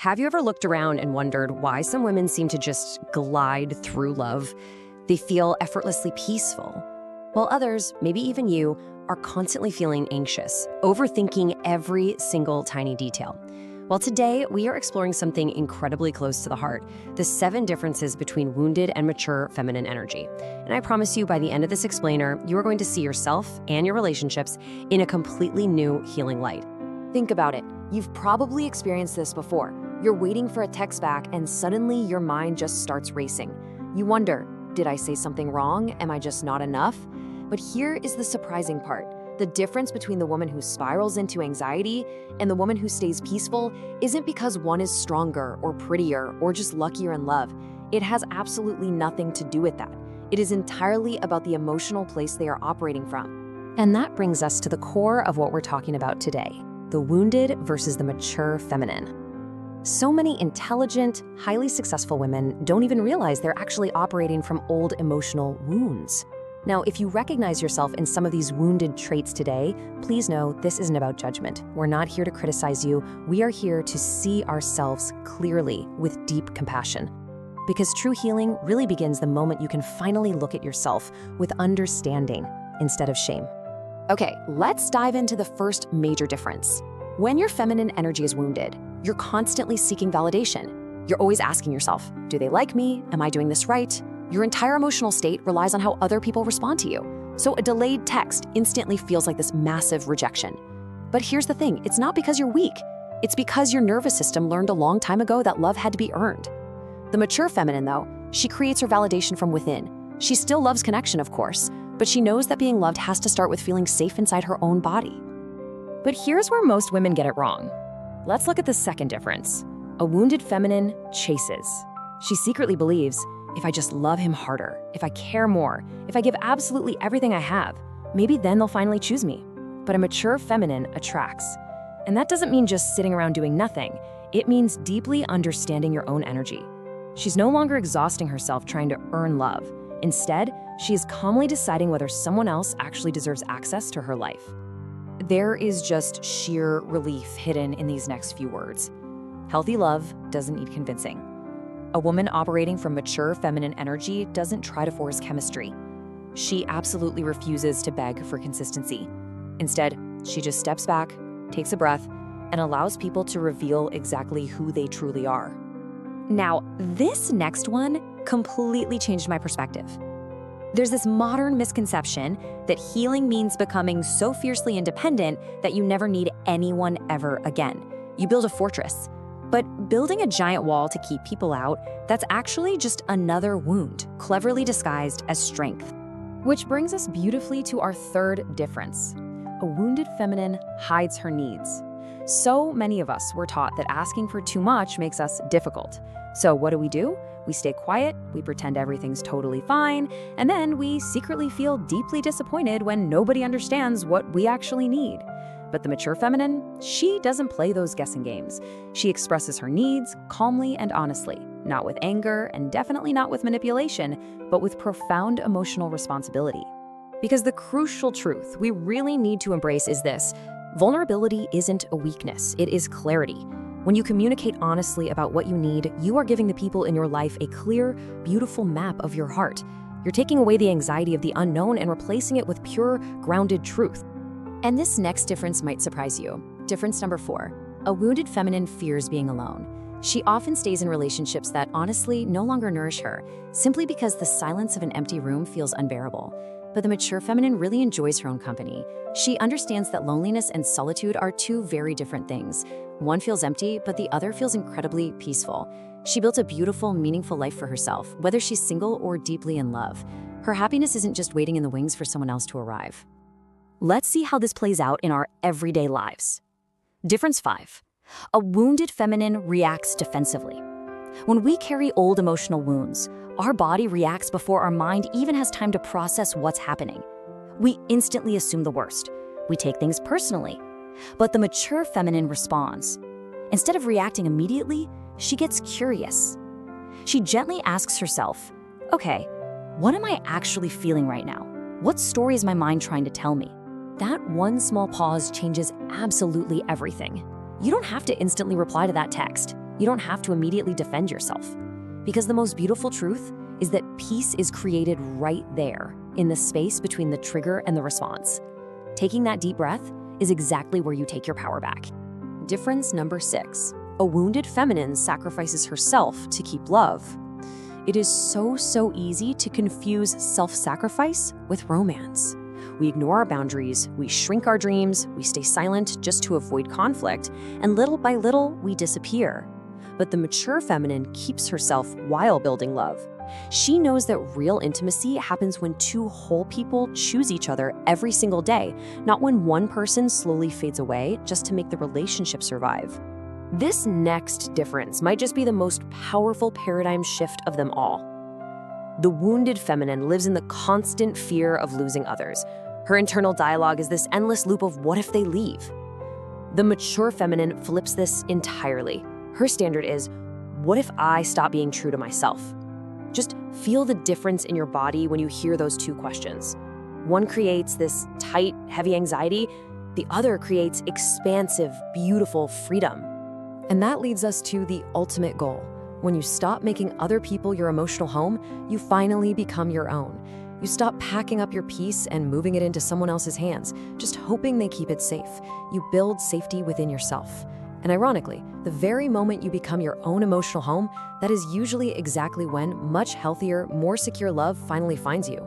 Have you ever looked around and wondered why some women seem to just glide through love? They feel effortlessly peaceful, while others, maybe even you, are constantly feeling anxious, overthinking every single tiny detail. Well, today we are exploring something incredibly close to the heart, the 7 differences between wounded and mature feminine energy. And I promise you, by the end of this explainer, you are going to see yourself and your relationships in a completely new, healing light. Think about it. You've probably experienced this before. You're waiting for a text back and suddenly your mind just starts racing. You wonder, did I say something wrong? Am I just not enough? But here is the surprising part. The difference between the woman who spirals into anxiety and the woman who stays peaceful isn't because one is stronger or prettier or just luckier in love. It has absolutely nothing to do with that. It is entirely about the emotional place they are operating from. And that brings us to the core of what we're talking about today, the wounded versus the mature feminine. So many intelligent, highly successful women don't even realize they're actually operating from old emotional wounds. Now, if you recognize yourself in some of these wounded traits today, please know this isn't about judgment. We're not here to criticize you. We are here to see ourselves clearly with deep compassion. Because true healing really begins the moment you can finally look at yourself with understanding instead of shame. Okay, let's dive into the first major difference. When your feminine energy is wounded, you're constantly seeking validation. You're always asking yourself, do they like me? Am I doing this right? Your entire emotional state relies on how other people respond to you. So a delayed text instantly feels like this massive rejection. But here's the thing, it's not because you're weak. It's because your nervous system learned a long time ago that love had to be earned. The mature feminine, though, she creates her validation from within. She still loves connection, of course, but she knows that being loved has to start with feeling safe inside her own body. But here's where most women get it wrong. Let's look at the second difference. A wounded feminine chases. She secretly believes, if I just love him harder, if I care more, if I give absolutely everything I have, maybe then they'll finally choose me. But a mature feminine attracts. And that doesn't mean just sitting around doing nothing. It means deeply understanding your own energy. She's no longer exhausting herself trying to earn love. Instead, she is calmly deciding whether someone else actually deserves access to her life. There is just sheer relief hidden in these next few words. Healthy love doesn't need convincing. A woman operating from mature feminine energy doesn't try to force chemistry. She absolutely refuses to beg for consistency. Instead, she just steps back, takes a breath, and allows people to reveal exactly who they truly are. Now, this next one completely changed my perspective. There's this modern misconception that healing means becoming so fiercely independent that you never need anyone ever again. You build a fortress. But building a giant wall to keep people out, that's actually just another wound, cleverly disguised as strength. Which brings us beautifully to our third difference. A wounded feminine hides her needs. So many of us were taught that asking for too much makes us difficult. So what do? We stay quiet, we pretend everything's totally fine, and then we secretly feel deeply disappointed when nobody understands what we actually need. But the mature feminine, she doesn't play those guessing games. She expresses her needs calmly and honestly, not with anger and definitely not with manipulation, but with profound emotional responsibility. Because the crucial truth we really need to embrace is this: vulnerability isn't a weakness, it is clarity. When you communicate honestly about what you need, you are giving the people in your life a clear, beautiful map of your heart. You're taking away the anxiety of the unknown and replacing it with pure, grounded truth. And this next difference might surprise you. Difference number 4. A wounded feminine fears being alone. She often stays in relationships that honestly no longer nourish her, simply because the silence of an empty room feels unbearable. But the mature feminine really enjoys her own company. She understands that loneliness and solitude are two very different things. One feels empty, but the other feels incredibly peaceful. She built a beautiful, meaningful life for herself, whether she's single or deeply in love. Her happiness isn't just waiting in the wings for someone else to arrive. Let's see how this plays out in our everyday lives. Difference 5. A wounded feminine reacts defensively. When we carry old emotional wounds, our body reacts before our mind even has time to process what's happening. We instantly assume the worst. We take things personally. But the mature feminine responds. Instead of reacting immediately, she gets curious. She gently asks herself, okay, what am I actually feeling right now? What story is my mind trying to tell me? That one small pause changes absolutely everything. You don't have to instantly reply to that text. You don't have to immediately defend yourself. Because the most beautiful truth is that peace is created right there, in the space between the trigger and the response. Taking that deep breath is exactly where you take your power back. Difference number 6. A wounded feminine sacrifices herself to keep love. It is so easy to confuse self-sacrifice with romance. We ignore our boundaries, we shrink our dreams, we stay silent just to avoid conflict, and little by little, we disappear. But the mature feminine keeps herself while building love. She knows that real intimacy happens when two whole people choose each other every single day, not when one person slowly fades away just to make the relationship survive. This next difference might just be the most powerful paradigm shift of them all. The wounded feminine lives in the constant fear of losing others. Her internal dialogue is this endless loop of what if they leave? The mature feminine flips this entirely. Her standard is, what if I stop being true to myself? Just feel the difference in your body when you hear those two questions. One creates this tight, heavy anxiety. The other creates expansive, beautiful freedom. And that leads us to the ultimate goal. When you stop making other people your emotional home, you finally become your own. You stop packing up your peace and moving it into someone else's hands, just hoping they keep it safe. You build safety within yourself. And ironically, the very moment you become your own emotional home, that is usually exactly when much healthier, more secure love finally finds you.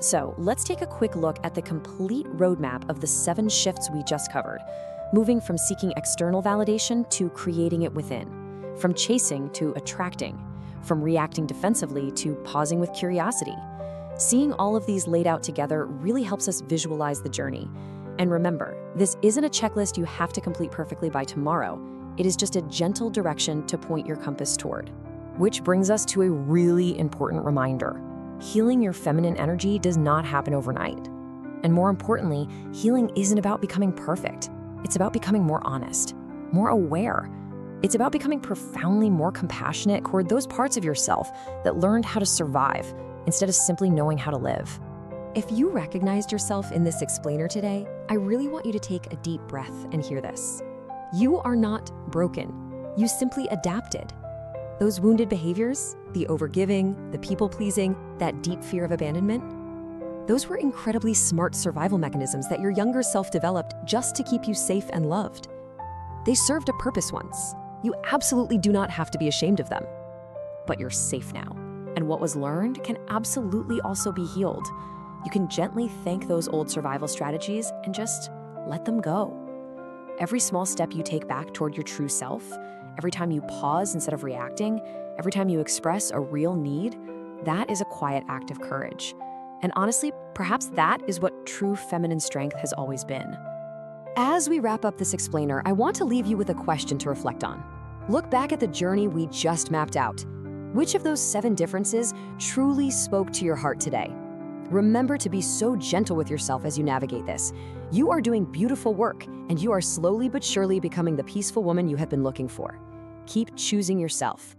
So let's take a quick look at the complete roadmap of the 7 shifts we just covered. Moving from seeking external validation to creating it within, from chasing to attracting, from reacting defensively to pausing with curiosity. Seeing all of these laid out together really helps us visualize the journey. And remember, this isn't a checklist you have to complete perfectly by tomorrow. It is just a gentle direction to point your compass toward. Which brings us to a really important reminder. Healing your feminine energy does not happen overnight. And more importantly, healing isn't about becoming perfect. It's about becoming more honest, more aware. It's about becoming profoundly more compassionate toward those parts of yourself that learned how to survive instead of simply knowing how to live. If you recognized yourself in this explainer today, I really want you to take a deep breath and hear this. You are not broken. You simply adapted. Those wounded behaviors, the overgiving, the people-pleasing, that deep fear of abandonment, those were incredibly smart survival mechanisms that your younger self developed just to keep you safe and loved. They served a purpose once. You absolutely do not have to be ashamed of them. But you're safe now, and what was learned can absolutely also be healed. You can gently thank those old survival strategies and just let them go. Every small step you take back toward your true self, every time you pause instead of reacting, every time you express a real need, that is a quiet act of courage. And honestly, perhaps that is what true feminine strength has always been. As we wrap up this explainer, I want to leave you with a question to reflect on. Look back at the journey we just mapped out. Which of those 7 differences truly spoke to your heart today? Remember to be so gentle with yourself as you navigate this. You are doing beautiful work, and you are slowly but surely becoming the peaceful woman you have been looking for. Keep choosing yourself.